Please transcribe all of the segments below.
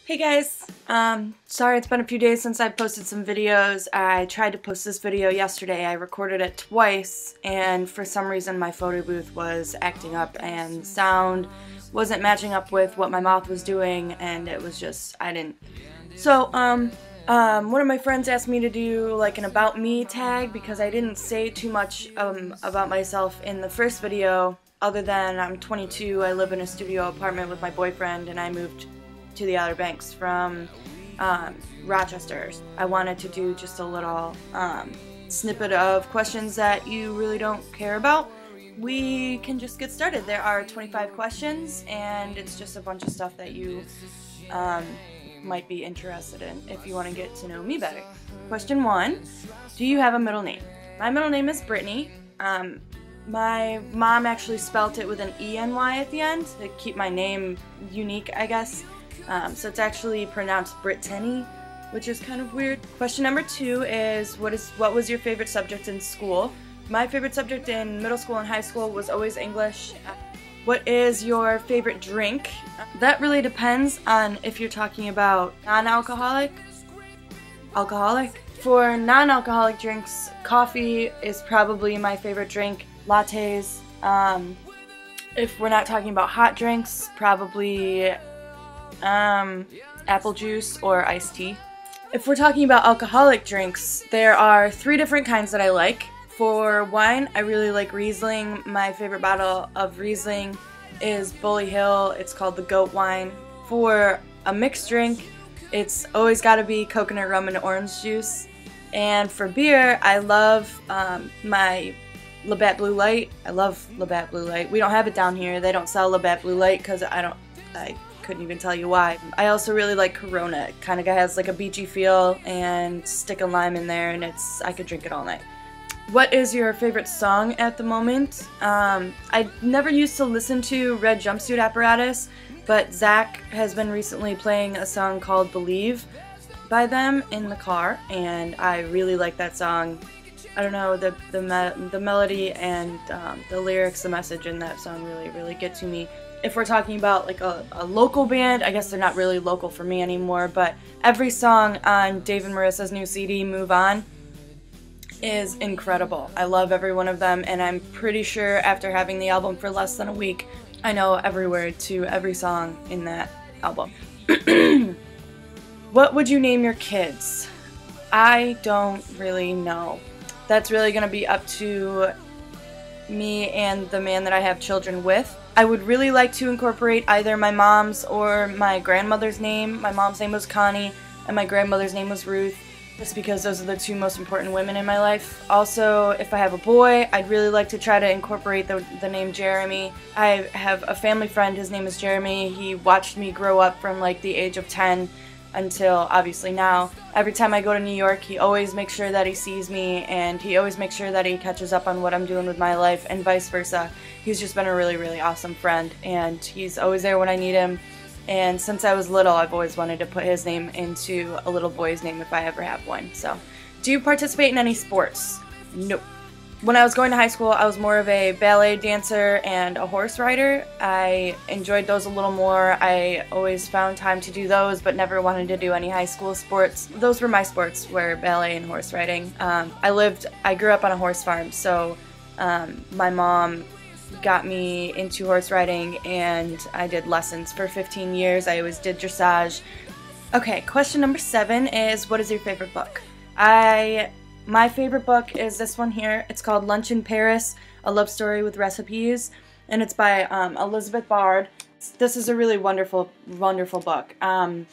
Hey guys, sorry it's been a few days since I posted some videos. I tried to post this video yesterday. I recorded it twice and for some reason my photo booth was acting up and sound wasn't matching up with what my mouth was doing, and it was just, So, one of my friends asked me to do like an about me tag because I didn't say too much about myself in the first video other than I'm 22, I live in a studio apartment with my boyfriend, and I moved to the Outer Banks from Rochester. I wanted to do just a little snippet of questions that you really don't care about. We can just get started. There are 25 questions and it's just a bunch of stuff that you might be interested in if you want to get to know me better. Question 1, do you have a middle name? My middle name is Brittany. My mom actually spelt it with an E-N-Y at the end to keep my name unique, I guess. So it's actually pronounced Brittany, which is kind of weird. Question number 2 is what was your favorite subject in school? My favorite subject in middle school and high school was always English. What is your favorite drink? That really depends on if you're talking about non-alcoholic, alcoholic. For non-alcoholic drinks, coffee is probably my favorite drink. Lattes. If we're not talking about hot drinks, probably apple juice or iced tea. If we're talking about alcoholic drinks, there are 3 different kinds that I like. For wine, I really like Riesling. My favorite bottle of Riesling is Bully Hill. It's called the Goat Wine. For a mixed drink, it's always got to be coconut rum and orange juice. And for beer, I love my Labatt Blue Light. I love Labatt Blue Light. We don't have it down here. They don't sell Labatt Blue Light because I couldn't even tell you why. I also really like Corona. It kind of has like a beachy feel, and stick a lime in there and I could drink it all night. What is your favorite song at the moment? I never used to listen to Red Jumpsuit Apparatus, but Zach has been recently playing a song called Believe by them in the car, and I really like that song. I don't know, the melody and the lyrics, the message in that song really get to me. If we're talking about like a local band, I guess they're not really local for me anymore, but every song on Dave and Marissa's new CD, Move On, is incredible. I love every one of them, and I'm pretty sure after having the album for less than a week, I know every word to every song in that album. What would you name your kids? I don't really know. That's really going to be up to me and the man that I have children with. I would really like to incorporate either my mom's or my grandmother's name. My mom's name was Connie and my grandmother's name was Ruth, just because those are the 2 most important women in my life. Also, if I have a boy, I'd really like to try to incorporate the name Jeremy. I have a family friend, his name is Jeremy. He watched me grow up from like the age of 10 until obviously now. Every time I go to New York, he always makes sure that he sees me, and he always makes sure that he catches up on what I'm doing with my life, and vice versa. He's just been a really awesome friend, and he's always there when I need him. And since I was little, I've always wanted to put his name into a little boy's name if I ever have one. So, do you participate in any sports? Nope. When I was going to high school, I was more of a ballet dancer and a horse rider. I enjoyed those a little more. I always found time to do those, but never wanted to do any high school sports. Those were my sports, were ballet and horse riding. I grew up on a horse farm, so my mom got me into horse riding, and I did lessons for 15 years. I always did dressage. Okay, question number 7 is, what is your favorite book? My favorite book is this one here. It's called Lunch in Paris, A Love Story with Recipes, and it's by Elizabeth Bard. This is a really wonderful book. And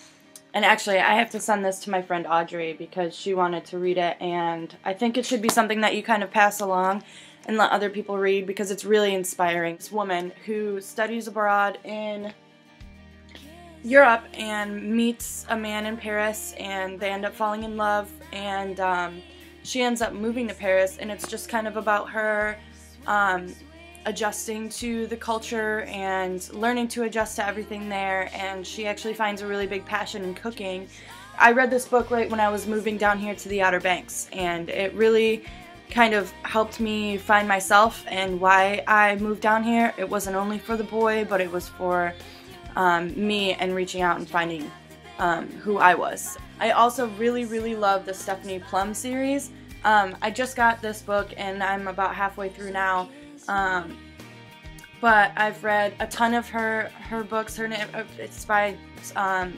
actually, I have to send this to my friend Audrey because she wanted to read it, and I think it should be something that you kind of pass along and let other people read because it's really inspiring. This woman who studies abroad in Europe and meets a man in Paris, and they end up falling in love, and she ends up moving to Paris, and it's just kind of about her adjusting to the culture and learning to adjust to everything there, and she actually finds a really big passion in cooking. I read this book right when I was moving down here to the Outer Banks, and it really kind of helped me find myself and why I moved down here. It wasn't only for the boy, but it was for me and reaching out and finding who I was. I also really love the Stephanie Plum series. I just got this book and I'm about halfway through now, but I've read a ton of her books. Her name, it's by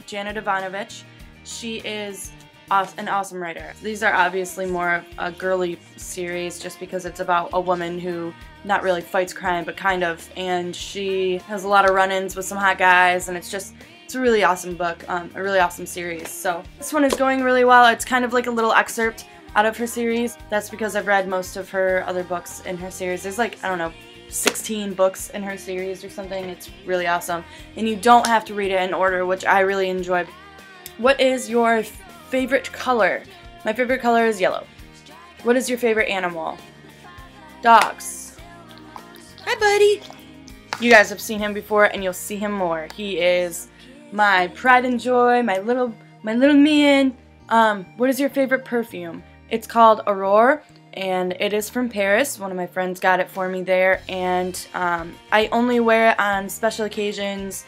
Janet Ivanovich. She is an awesome writer. These are obviously more of a girly series just because it's about a woman who not really fights crime but kind of, and she has a lot of run-ins with some hot guys, and it's a really awesome book, a really awesome series. So this one is going really well. It's kind of like a little excerpt out of her series. That's because I've read most of her other books in her series. There's like, I don't know, 16 books in her series or something. It's really awesome. And you don't have to read it in order, which I really enjoy. What is your favorite color? My favorite color is yellow. What is your favorite animal? Dogs. Hi, buddy. You guys have seen him before and you'll see him more. He is my pride and joy, my little man. What is your favorite perfume? It's called Aurore, and it is from Paris. One of my friends got it for me there, and I only wear it on special occasions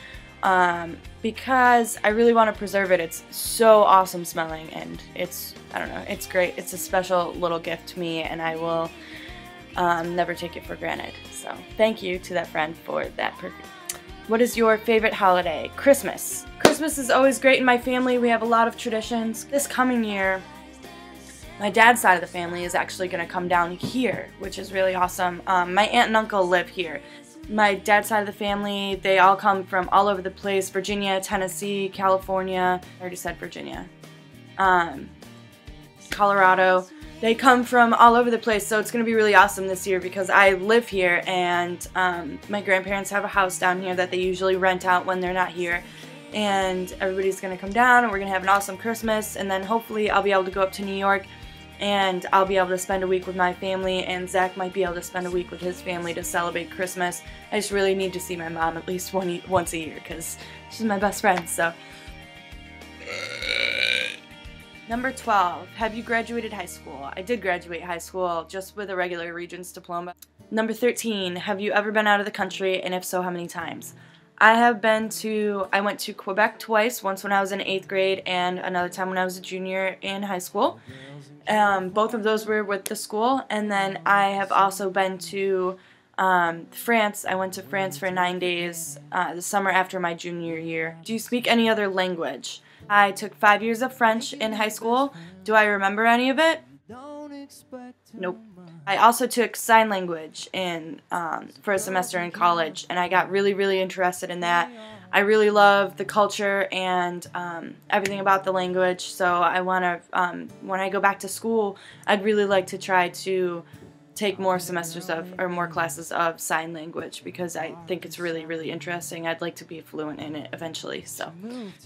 because I really want to preserve it. It's so awesome smelling, and I don't know, it's great. It's a special little gift to me, and I will never take it for granted. So thank you to that friend for that perfume. What is your favorite holiday? Christmas. Christmas is always great in my family. We have a lot of traditions. This coming year, my dad's side of the family is actually going to come down here, which is really awesome. My aunt and uncle live here. My dad's side of the family, they all come from all over the place. Virginia, Tennessee, California. I already said Virginia. Colorado. They come from all over the place, so it's going to be really awesome this year because I live here, and my grandparents have a house down here that they usually rent out when they're not here. And everybody's going to come down, and we're going to have an awesome Christmas, and then hopefully I'll be able to go up to New York and I'll be able to spend a week with my family, and Zach might be able to spend a week with his family to celebrate Christmas. I just really need to see my mom at least once a year because she's my best friend. So. Number 12, have you graduated high school? I did graduate high school just with a regular Regents diploma. Number 13, have you ever been out of the country, and if so, how many times? I went to Quebec twice, once when I was in 8th grade and another time when I was a junior in high school. Both of those were with the school, and then I have also been to France. I went to France for 9 days the summer after my junior year. Do you speak any other language? I took 5 years of French in high school. Do I remember any of it? Nope. I also took sign language for a semester in college, and I got really interested in that. I really love the culture and everything about the language, so I want to, when I go back to school, I'd really like to try to take more semesters or more classes of sign language because I think it's really interesting. I'd like to be fluent in it eventually. So,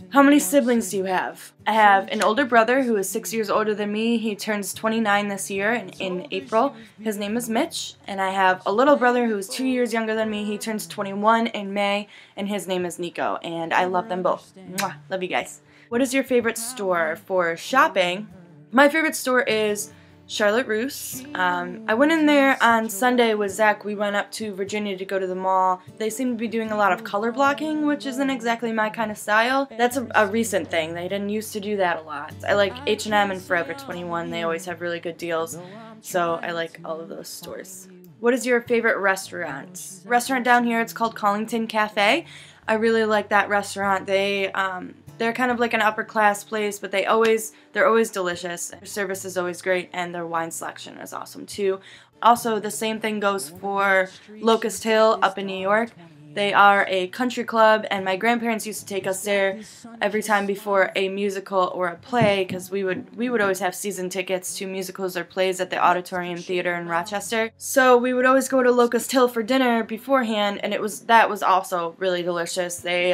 how many siblings do you have? I have an older brother who is 6 years older than me. He turns 29 this year in April. His name is Mitch. And I have a little brother who is 2 years younger than me. He turns 21 in May, and his name is Nico. And I love them both. Mwah. Love you guys. What is your favorite store for shopping? My favorite store is Charlotte Russe. I went in there on Sunday with Zach. We went up to Virginia to go to the mall. They seem to be doing a lot of color blocking, which isn't exactly my kind of style. That's a recent thing. They didn't used to do that a lot. I like H&M and Forever 21. They always have really good deals, so I like all of those stores. What is your favorite restaurant? Restaurant down here, it's called Collington Cafe. I really like that restaurant. They're kind of like an upper class place, but they're always delicious. Their service is always great, and their wine selection is awesome too. Also, the same thing goes for Locust Hill up in New York. They are a country club, and my grandparents used to take us there every time before a musical or a play, because we would always have season tickets to musicals or plays at the Auditorium Theater in Rochester. So we would always go to Locust Hill for dinner beforehand, and that was also really delicious. They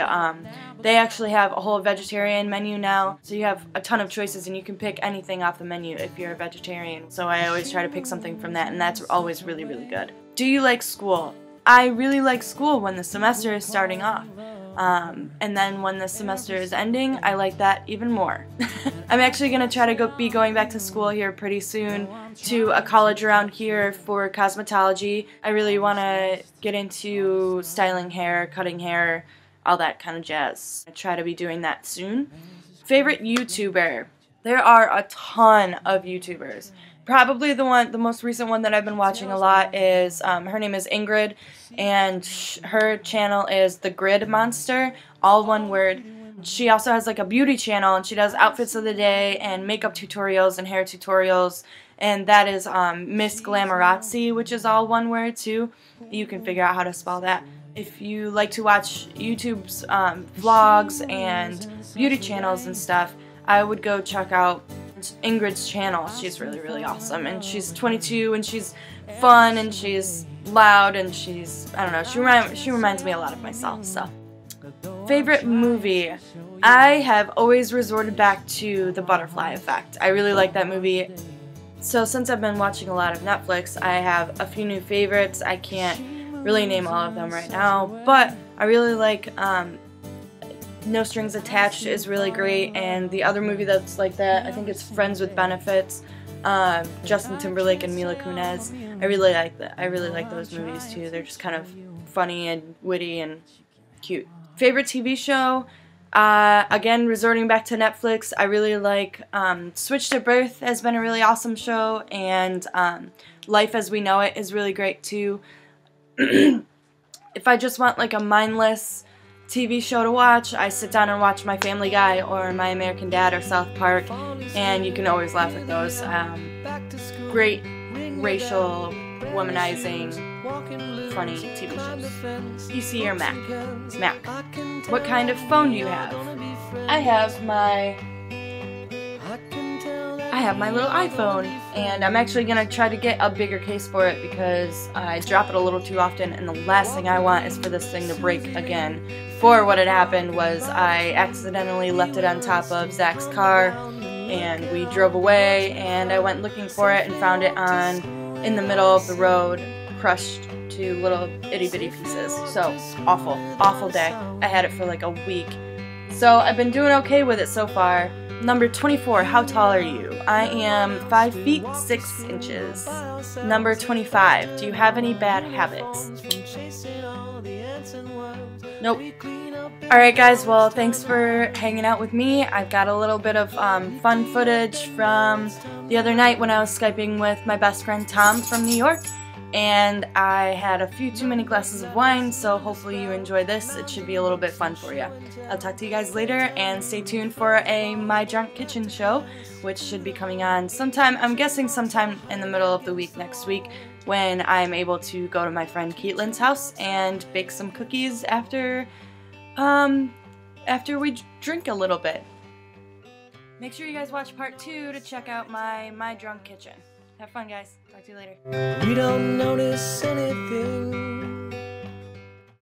actually have a whole vegetarian menu now, so you have a ton of choices, and you can pick anything off the menu if you're a vegetarian. So I always try to pick something from that, and that's always really good. Do you like school? I really like school when the semester is starting off, and then when the semester is ending, I like that even more. I'm actually going to try to be going back to school here pretty soon to a college around here for cosmetology. I really want to get into styling hair, cutting hair, all that kind of jazz. I try to be doing that soon. Favorite YouTuber? There are a ton of YouTubers. Probably the most recent one that I've been watching a lot is, her name is Ingrid, and her channel is The Grid Monster, all one word. She also has like a beauty channel, and she does outfits of the day and makeup tutorials and hair tutorials, and that is Miss Glamorazzi, which is all one word too. You can figure out how to spell that. If you like to watch YouTube's vlogs and beauty channels and stuff, I would go check out Ingrid's channel. She's really, really awesome, and she's 22, and she's fun, and she's loud, and she's, I don't know, she reminds me a lot of myself. So, favorite movie? I have always resorted back to The Butterfly Effect. I really like that movie. So since I've been watching a lot of Netflix, I have a few new favorites. I can't really name all of them right now, but I really like No Strings Attached is really great, and the other movie that's like that, I think it's Friends with Benefits, Justin Timberlake and Mila Kunis. I really like that. I really like those movies too. They're just kind of funny and witty and cute. Favorite TV show? Again, resorting back to Netflix, I really like Switched at Birth has been a really awesome show, and Life as We Know It is really great too. If I just want like a mindless TV show to watch, I sit down and watch My Family Guy or My American Dad or South Park, and you can always laugh at those. Great racial, womanizing, funny TV shows. PC or Mac? Mac. What kind of phone do you have? I have my little iPhone, and I'm actually going to try to get a bigger case for it because I drop it a little too often, and the last thing I want is for this thing to break again. For what had happened was I accidentally left it on top of Zach's car, and we drove away, and I went looking for it and found it in the middle of the road, crushed to little itty-bitty pieces. So, awful, awful day. I had it for like a week. So, I've been doing okay with it so far. Number 24, how tall are you? I am 5 feet 6 inches. Number 25, do you have any bad habits? Nope. Alright guys, well thanks for hanging out with me. I've got a little bit of fun footage from the other night when I was Skyping with my best friend Tom from New York. And I had a few too many glasses of wine, so hopefully you enjoy this. It should be a little bit fun for you. I'll talk to you guys later, and stay tuned for a My Drunk Kitchen show, which should be coming on sometime, I'm guessing sometime in the middle of the week next week, when I'm able to go to my friend Keitlin's house and bake some cookies after we drink a little bit. Make sure you guys watch part 2 to check out my Drunk Kitchen. Have fun, guys. Talk to you later. We don't notice any